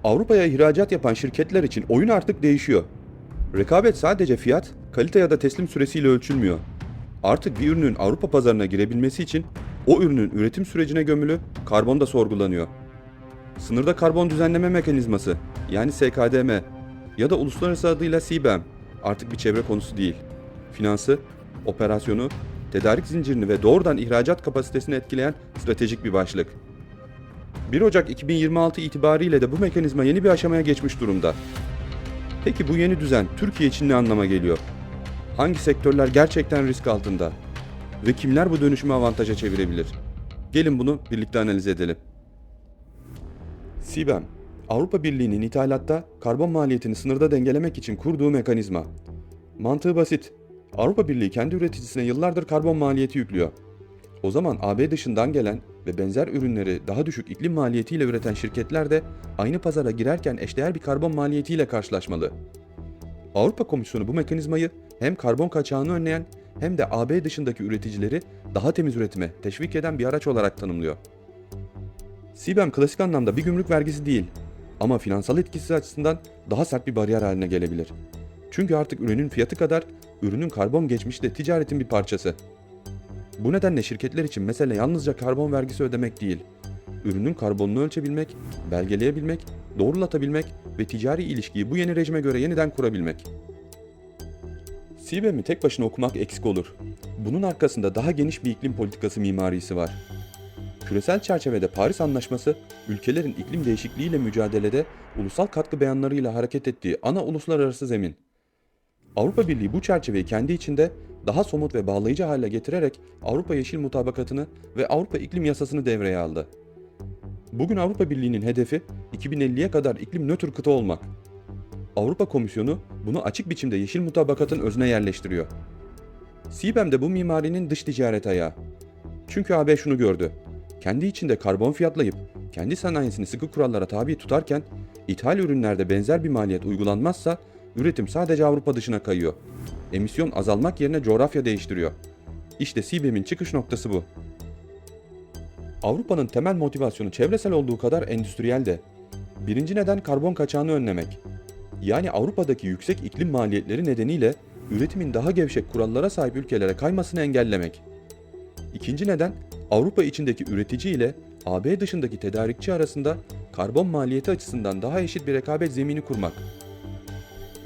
Avrupa'ya ihracat yapan şirketler için oyun artık değişiyor. Rekabet sadece fiyat, kalite ya da teslim süresiyle ölçülmüyor. Artık bir ürünün Avrupa pazarına girebilmesi için o ürünün üretim sürecine gömülü karbon da sorgulanıyor. Sınırda karbon düzenleme mekanizması yani SKDM ya da uluslararası adıyla CBAM artık bir çevre konusu değil. Finansı, operasyonu, tedarik zincirini ve doğrudan ihracat kapasitesini etkileyen stratejik bir başlık. 1 Ocak 2026 itibariyle de bu mekanizma yeni bir aşamaya geçmiş durumda. Peki bu yeni düzen Türkiye için ne anlama geliyor? Hangi sektörler gerçekten risk altında? Ve kimler bu dönüşümü avantaja çevirebilir? Gelin bunu birlikte analiz edelim. CBAM, Avrupa Birliği'nin ithalatta karbon maliyetini sınırda dengelemek için kurduğu mekanizma. Mantığı basit. Avrupa Birliği kendi üreticisine yıllardır karbon maliyeti yüklüyor. O zaman AB dışından gelen ve benzer ürünleri daha düşük iklim maliyetiyle üreten şirketler de aynı pazara girerken eşdeğer bir karbon maliyetiyle karşılaşmalı. Avrupa Komisyonu bu mekanizmayı hem karbon kaçağını önleyen hem de AB dışındaki üreticileri daha temiz üretime teşvik eden bir araç olarak tanımlıyor. CBAM klasik anlamda bir gümrük vergisi değil ama finansal etkisi açısından daha sert bir bariyer haline gelebilir. Çünkü artık ürünün fiyatı kadar ürünün karbon geçmişi de ticaretin bir parçası. Bu nedenle şirketler için mesele yalnızca karbon vergisi ödemek değil, ürünün karbonunu ölçebilmek, belgeleyebilmek, doğrulatabilmek ve ticari ilişkiyi bu yeni rejime göre yeniden kurabilmek. CBAM'i tek başına okumak eksik olur. Bunun arkasında daha geniş bir iklim politikası mimarisi var. Küresel çerçevede Paris Anlaşması, ülkelerin iklim değişikliğiyle mücadelede ulusal katkı beyanlarıyla hareket ettiği ana uluslararası zemin. Avrupa Birliği bu çerçeveyi kendi içinde daha somut ve bağlayıcı hale getirerek Avrupa Yeşil Mutabakatı'nı ve Avrupa İklim Yasası'nı devreye aldı. Bugün Avrupa Birliği'nin hedefi 2050'ye kadar iklim nötr kıta olmak. Avrupa Komisyonu bunu açık biçimde Yeşil Mutabakat'ın özüne yerleştiriyor. CBAM de bu mimarinin dış ticaret ayağı. Çünkü AB şunu gördü. Kendi içinde karbon fiyatlayıp kendi sanayisini sıkı kurallara tabi tutarken ithal ürünlerde benzer bir maliyet uygulanmazsa üretim sadece Avrupa dışına kayıyor. Emisyon azalmak yerine coğrafya değiştiriyor. İşte CBAM'in çıkış noktası bu. Avrupa'nın temel motivasyonu çevresel olduğu kadar endüstriyel de. Birinci neden karbon kaçağını önlemek. Yani Avrupa'daki yüksek iklim maliyetleri nedeniyle üretimin daha gevşek kurallara sahip ülkelere kaymasını engellemek. İkinci neden Avrupa içindeki üretici ile AB dışındaki tedarikçi arasında karbon maliyeti açısından daha eşit bir rekabet zemini kurmak.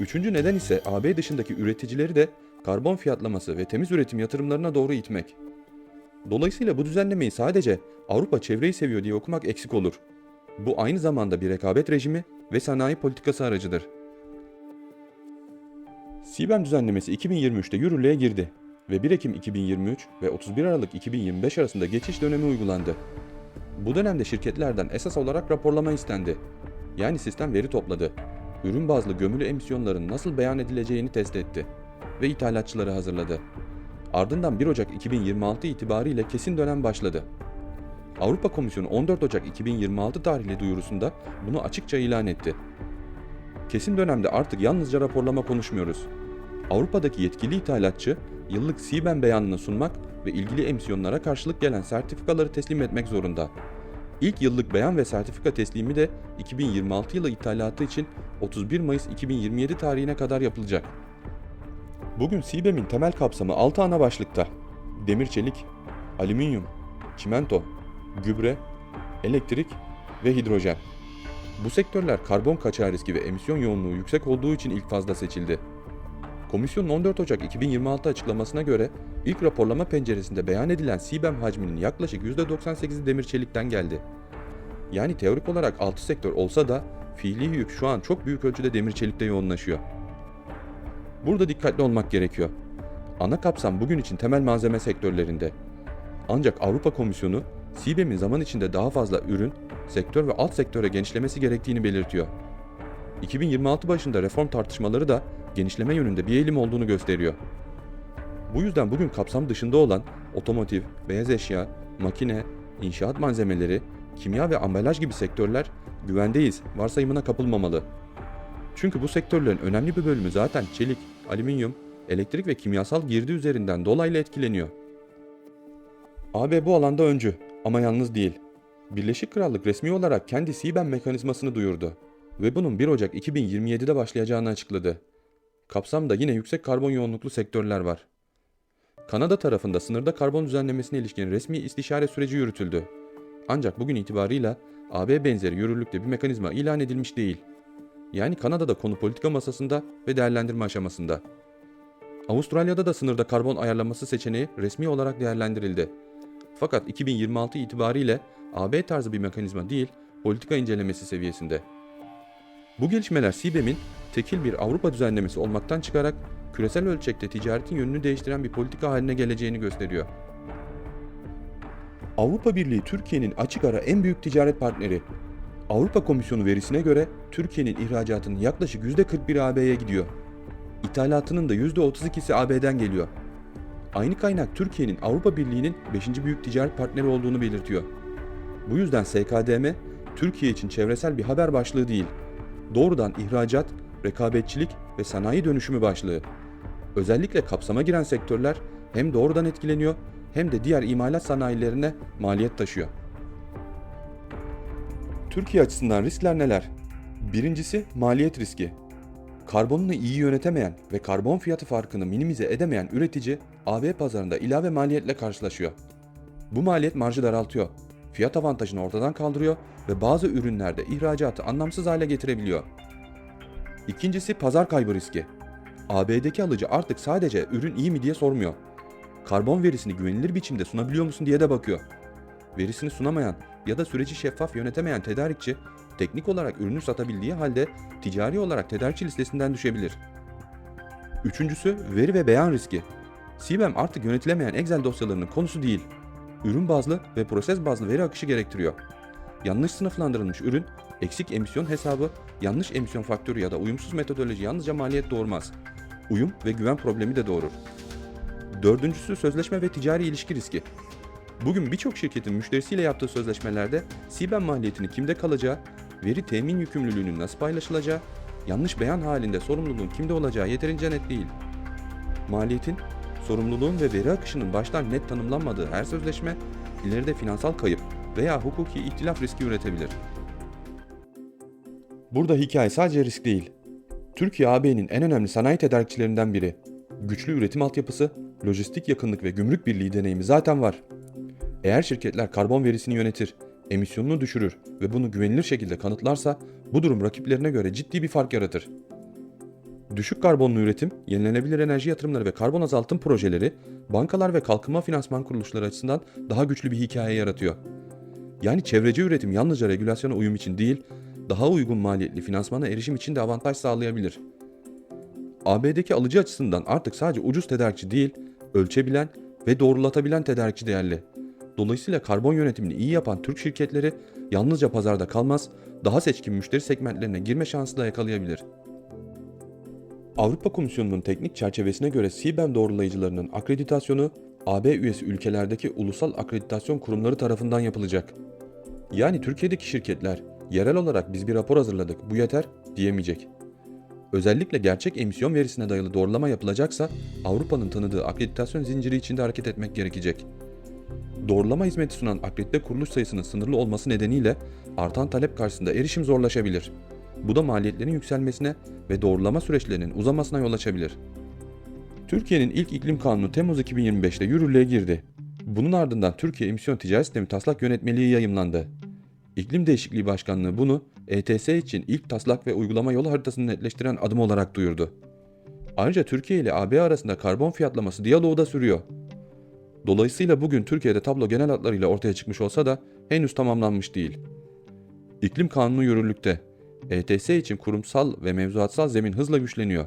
Üçüncü neden ise AB dışındaki üreticileri de karbon fiyatlaması ve temiz üretim yatırımlarına doğru itmek. Dolayısıyla bu düzenlemeyi sadece Avrupa çevreyi seviyor diye okumak eksik olur. Bu aynı zamanda bir rekabet rejimi ve sanayi politikası aracıdır. CBAM düzenlemesi 2023'te yürürlüğe girdi ve 1 Ekim 2023 ve 31 Aralık 2025 arasında geçiş dönemi uygulandı. Bu dönemde şirketlerden esas olarak raporlama istendi. Yani sistem veri topladı, ürün bazlı gömülü emisyonların nasıl beyan edileceğini test etti ve ithalatçıları hazırladı. Ardından 1 Ocak 2026 itibariyle kesin dönem başladı. Avrupa Komisyonu 14 Ocak 2026 tarihli duyurusunda bunu açıkça ilan etti. Kesin dönemde artık yalnızca raporlama konuşmuyoruz. Avrupa'daki yetkili ithalatçı yıllık CBAM beyanını sunmak ve ilgili emisyonlara karşılık gelen sertifikaları teslim etmek zorunda. İlk yıllık beyan ve sertifika teslimi de 2026 yılı ithalatı için 31 Mayıs 2027 tarihine kadar yapılacak. Bugün CBAM'in temel kapsamı 6 ana başlıkta. Demir çelik, alüminyum, çimento, gübre, elektrik ve hidrojen. Bu sektörler karbon kaçağı riski ve emisyon yoğunluğu yüksek olduğu için ilk fazla seçildi. Komisyonun 14 Ocak 2026 açıklamasına göre ilk raporlama penceresinde beyan edilen CBAM hacminin yaklaşık %98'i demir çelikten geldi. Yani teorik olarak 6 sektör olsa da fiili yük şu an çok büyük ölçüde demir çelikte yoğunlaşıyor. Burada dikkatli olmak gerekiyor. Ana kapsam bugün için temel malzeme sektörlerinde. Ancak Avrupa Komisyonu CBAM'in zaman içinde daha fazla ürün, sektör ve alt sektöre genişlemesi gerektiğini belirtiyor. 2026 başında reform tartışmaları da genişleme yönünde bir eğilim olduğunu gösteriyor. Bu yüzden bugün kapsam dışında olan otomotiv, beyaz eşya, makine, inşaat malzemeleri, kimya ve ambalaj gibi sektörler güvendeyiz varsayımına kapılmamalı. Çünkü bu sektörlerin önemli bir bölümü zaten çelik, alüminyum, elektrik ve kimyasal girdi üzerinden dolaylı etkileniyor. AB bu alanda öncü ama yalnız değil. Birleşik Krallık resmi olarak kendi CBAM mekanizmasını duyurdu. ve bunun 1 Ocak 2027'de başlayacağını açıkladı. Kapsamda yine yüksek karbon yoğunluklu sektörler var. Kanada tarafında sınırda karbon düzenlemesine ilişkin resmi istişare süreci yürütüldü. Ancak bugün itibarıyla AB benzeri yürürlükte bir mekanizma ilan edilmiş değil. Yani Kanada'da konu politika masasında ve değerlendirme aşamasında. Avustralya'da da sınırda karbon ayarlaması seçeneği resmi olarak değerlendirildi. Fakat 2026 itibariyle AB tarzı bir mekanizma değil, politika incelemesi seviyesinde. Bu gelişmeler CBAM'in tekil bir Avrupa düzenlemesi olmaktan çıkarak küresel ölçekte ticaretin yönünü değiştiren bir politika haline geleceğini gösteriyor. Avrupa Birliği Türkiye'nin açık ara en büyük ticaret partneri. Avrupa Komisyonu verisine göre Türkiye'nin ihracatının yaklaşık %41 AB'ye gidiyor. İthalatının da %32'si AB'den geliyor. Aynı kaynak Türkiye'nin Avrupa Birliği'nin 5. büyük ticaret partneri olduğunu belirtiyor. Bu yüzden SKDM, Türkiye için çevresel bir haber başlığı değil, doğrudan ihracat, rekabetçilik ve sanayi dönüşümü başlığı. Özellikle kapsama giren sektörler hem doğrudan etkileniyor hem de diğer imalat sanayilerine maliyet taşıyor. Türkiye açısından riskler neler? Birincisi maliyet riski. Karbonunu iyi yönetemeyen ve karbon fiyatı farkını minimize edemeyen üretici AB pazarında ilave maliyetle karşılaşıyor. Bu maliyet marjı daraltıyor, fiyat avantajını ortadan kaldırıyor ve bazı ürünlerde ihracatı anlamsız hale getirebiliyor. İkincisi pazar kaybı riski. AB'deki alıcı artık sadece ürün iyi mi diye sormuyor. Karbon verisini güvenilir biçimde sunabiliyor musun diye de bakıyor. Verisini sunamayan ya da süreci şeffaf yönetemeyen tedarikçi, teknik olarak ürünü satabildiği halde ticari olarak tedarikçi listesinden düşebilir. Üçüncüsü veri ve beyan riski. CBAM artık yönetilemeyen Excel dosyalarının konusu değil. Ürün bazlı ve proses bazlı veri akışı gerektiriyor. Yanlış sınıflandırılmış ürün, eksik emisyon hesabı, yanlış emisyon faktörü ya da uyumsuz metodoloji yalnızca maliyet doğurmaz. Uyum ve güven problemi de doğurur. Dördüncüsü sözleşme ve ticari ilişki riski. Bugün birçok şirketin müşterisiyle yaptığı sözleşmelerde CBAM maliyetini kimde kalacağı, veri temin yükümlülüğünün nasıl paylaşılacağı, yanlış beyan halinde sorumluluğun kimde olacağı yeterince net değil. Maliyetin, sorumluluğun ve veri akışının baştan net tanımlanmadığı her sözleşme, ileride finansal kayıp veya hukuki ihtilaf riski üretebilir. Burada hikaye sadece risk değil. Türkiye AB'nin en önemli sanayi tedarikçilerinden biri. Güçlü üretim altyapısı, lojistik yakınlık ve gümrük birliği deneyimi zaten var. Eğer şirketler karbon verisini yönetir, emisyonunu düşürür ve bunu güvenilir şekilde kanıtlarsa bu durum rakiplerine göre ciddi bir fark yaratır. Düşük karbonlu üretim, yenilenebilir enerji yatırımları ve karbon azaltım projeleri bankalar ve kalkınma finansman kuruluşları açısından daha güçlü bir hikaye yaratıyor. Yani çevreci üretim yalnızca regülasyona uyum için değil, daha uygun maliyetli finansmana erişim için de avantaj sağlayabilir. AB'deki alıcı açısından artık sadece ucuz tedarikçi değil, ölçebilen ve doğrulatabilen tedarikçi değerli. Dolayısıyla karbon yönetimini iyi yapan Türk şirketleri yalnızca pazarda kalmaz, daha seçkin müşteri segmentlerine girme şansı da yakalayabilir. Avrupa Komisyonu'nun teknik çerçevesine göre CBAM doğrulayıcılarının akreditasyonu AB üyesi ülkelerdeki ulusal akreditasyon kurumları tarafından yapılacak. Yani Türkiye'deki şirketler yerel olarak biz bir rapor hazırladık, bu yeter diyemeyecek. Özellikle gerçek emisyon verisine dayalı doğrulama yapılacaksa Avrupa'nın tanıdığı akreditasyon zinciri içinde hareket etmek gerekecek. Doğrulama hizmeti sunan akredite kuruluş sayısının sınırlı olması nedeniyle artan talep karşısında erişim zorlaşabilir. Bu da maliyetlerin yükselmesine ve doğrulama süreçlerinin uzamasına yol açabilir. Türkiye'nin ilk iklim kanunu Temmuz 2025'te yürürlüğe girdi. Bunun ardından Türkiye Emisyon Ticaret Sistemi Taslak Yönetmeliği yayımlandı. İklim Değişikliği Başkanlığı bunu ETS için ilk taslak ve uygulama yol haritasını netleştiren adım olarak duyurdu. Ayrıca Türkiye ile AB arasında karbon fiyatlaması diyaloğu da sürüyor. Dolayısıyla bugün Türkiye'de tablo genel hatlarıyla ortaya çıkmış olsa da henüz tamamlanmış değil. İklim kanunu yürürlükte. ETS için kurumsal ve mevzuatsal zemin hızla güçleniyor.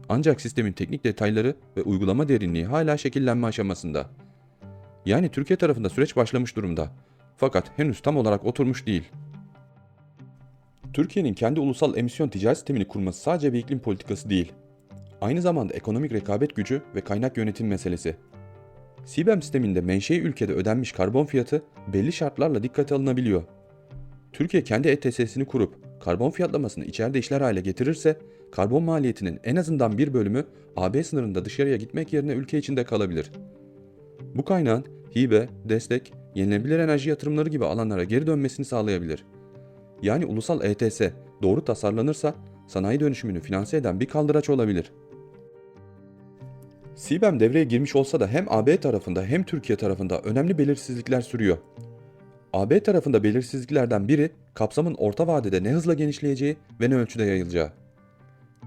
Ancak sistemin teknik detayları ve uygulama derinliği hala şekillenme aşamasında. Yani Türkiye tarafında süreç başlamış durumda. Fakat henüz tam olarak oturmuş değil. Türkiye'nin kendi ulusal emisyon ticaret sistemini kurması sadece bir iklim politikası değil. Aynı zamanda ekonomik rekabet gücü ve kaynak yönetim meselesi. CBAM sisteminde menşei ülkede ödenmiş karbon fiyatı belli şartlarla dikkate alınabiliyor. Türkiye kendi ETS'sini kurup karbon fiyatlamasını içeride işler hale getirirse karbon maliyetinin en azından bir bölümü AB sınırında dışarıya gitmek yerine ülke içinde kalabilir. Bu kaynağın hibe, destek, yenilenebilir enerji yatırımları gibi alanlara geri dönmesini sağlayabilir. yani ulusal ETS doğru tasarlanırsa sanayi dönüşümünü finanse eden bir kaldıraç olabilir. CBAM devreye girmiş olsa da hem AB tarafında hem Türkiye tarafında önemli belirsizlikler sürüyor. AB tarafında belirsizliklerden biri kapsamın orta vadede ne hızla genişleyeceği ve ne ölçüde yayılacağı.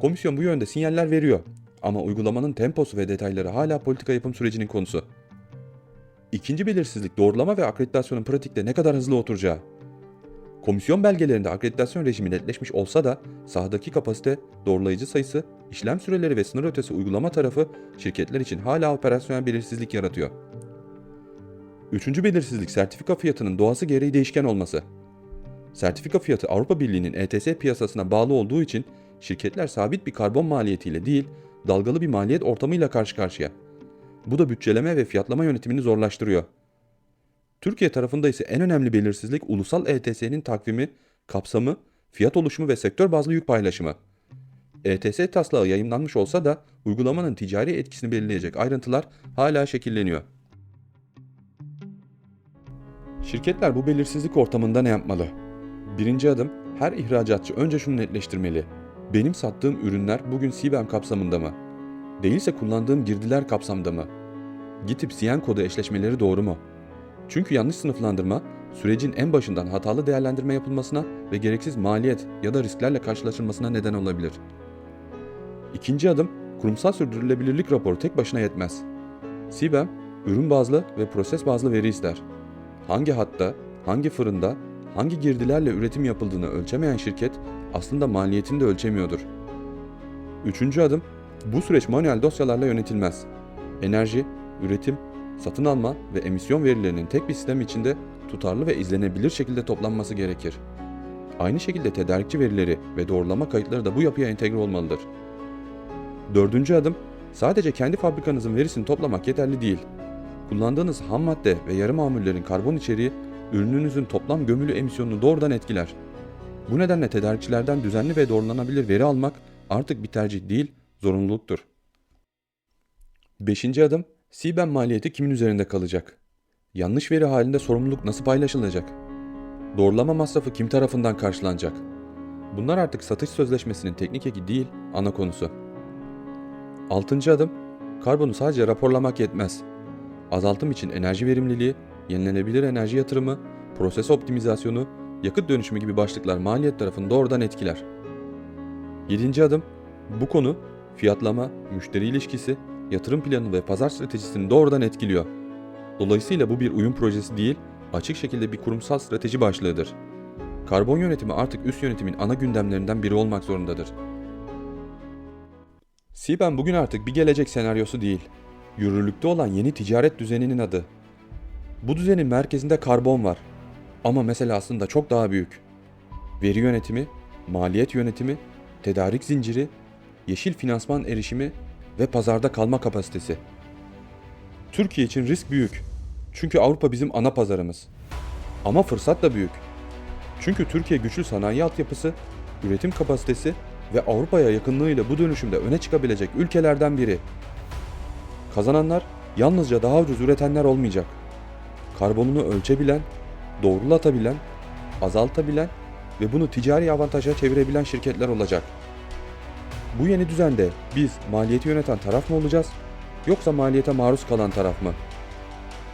Komisyon bu yönde sinyaller veriyor ama uygulamanın temposu ve detayları hala politika yapım sürecinin konusu. İkinci belirsizlik doğrulama ve akreditasyonun pratikte ne kadar hızlı oturacağı. Komisyon belgelerinde akreditasyon rejimi netleşmiş olsa da sahadaki kapasite, doğrulayıcı sayısı, işlem süreleri ve sınır ötesi uygulama tarafı şirketler için hala operasyonel belirsizlik yaratıyor. Üçüncü belirsizlik sertifika fiyatının doğası gereği değişken olması. Sertifika fiyatı Avrupa Birliği'nin ETS piyasasına bağlı olduğu için şirketler sabit bir karbon maliyetiyle değil, dalgalı bir maliyet ortamıyla karşı karşıya. Bu da bütçeleme ve fiyatlama yönetimini zorlaştırıyor. Türkiye tarafında ise en önemli belirsizlik ulusal ETS'nin takvimi, kapsamı, fiyat oluşumu ve sektör bazlı yük paylaşımı. ETS taslağı yayımlanmış olsa da uygulamanın ticari etkisini belirleyecek ayrıntılar hala şekilleniyor. Şirketler bu belirsizlik ortamında ne yapmalı? Birinci adım, her ihracatçı önce şunu netleştirmeli. Benim sattığım ürünler bugün CBAM kapsamında mı? Değilse kullandığım girdiler kapsamda mı? Gitip CN kodu eşleşmeleri doğru mu? Çünkü yanlış sınıflandırma, sürecin en başından hatalı değerlendirme yapılmasına ve gereksiz maliyet ya da risklerle karşılaşılmasına neden olabilir. İkinci adım, kurumsal sürdürülebilirlik raporu tek başına yetmez. CBAM, ürün bazlı ve proses bazlı veri ister. Hangi hatta, hangi fırında, hangi girdilerle üretim yapıldığını ölçemeyen şirket aslında maliyetini de ölçemiyordur. Üçüncü adım, bu süreç manuel dosyalarla yönetilmez. Enerji, üretim, satın alma ve emisyon verilerinin tek bir sistem içinde tutarlı ve izlenebilir şekilde toplanması gerekir. Aynı şekilde tedarikçi verileri ve doğrulama kayıtları da bu yapıya entegre olmalıdır. Dördüncü adım, sadece kendi fabrikanızın verisini toplamak yeterli değil. Kullandığınız ham madde ve yarı mamullerin karbon içeriği ürününüzün toplam gömülü emisyonunu doğrudan etkiler. Bu nedenle tedarikçilerden düzenli ve doğrulanabilir veri almak artık bir tercih değil, zorunluluktur. Beşinci adım, CBAM maliyeti kimin üzerinde kalacak? Yanlış veri halinde sorumluluk nasıl paylaşılacak? Doğrulama masrafı kim tarafından karşılanacak? Bunlar artık satış sözleşmesinin teknik eki değil, ana konusu. Altıncı adım, karbonu sadece raporlamak yetmez. Azaltım için enerji verimliliği, yenilenebilir enerji yatırımı, proses optimizasyonu, yakıt dönüşümü gibi başlıklar maliyet tarafını doğrudan etkiler. Yedinci adım, bu konu fiyatlama, müşteri ilişkisi, yatırım planı ve pazar stratejisini doğrudan etkiliyor. Dolayısıyla bu bir uyum projesi değil, açık şekilde bir kurumsal strateji başlığıdır. Karbon yönetimi artık üst yönetimin ana gündemlerinden biri olmak zorundadır. CBAM bugün artık bir gelecek senaryosu değil, yürürlükte olan yeni ticaret düzeninin adı. Bu düzenin merkezinde karbon var. Ama mesele aslında çok daha büyük. Veri yönetimi, maliyet yönetimi, tedarik zinciri, yeşil finansman erişimi ve pazarda kalma kapasitesi. Türkiye için risk büyük. Çünkü Avrupa bizim ana pazarımız. Ama fırsat da büyük. Çünkü Türkiye güçlü sanayi altyapısı, üretim kapasitesi ve Avrupa'ya yakınlığıyla bu dönüşümde öne çıkabilecek ülkelerden biri. Kazananlar yalnızca daha ucuz üretenler olmayacak. Karbonunu ölçebilen, doğrulatabilen, azaltabilen ve bunu ticari avantaja çevirebilen şirketler olacak. Bu yeni düzende biz maliyeti yöneten taraf mı olacağız, yoksa maliyete maruz kalan taraf mı?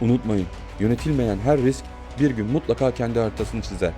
Unutmayın, yönetilmeyen her risk bir gün mutlaka kendi haritasını çizer.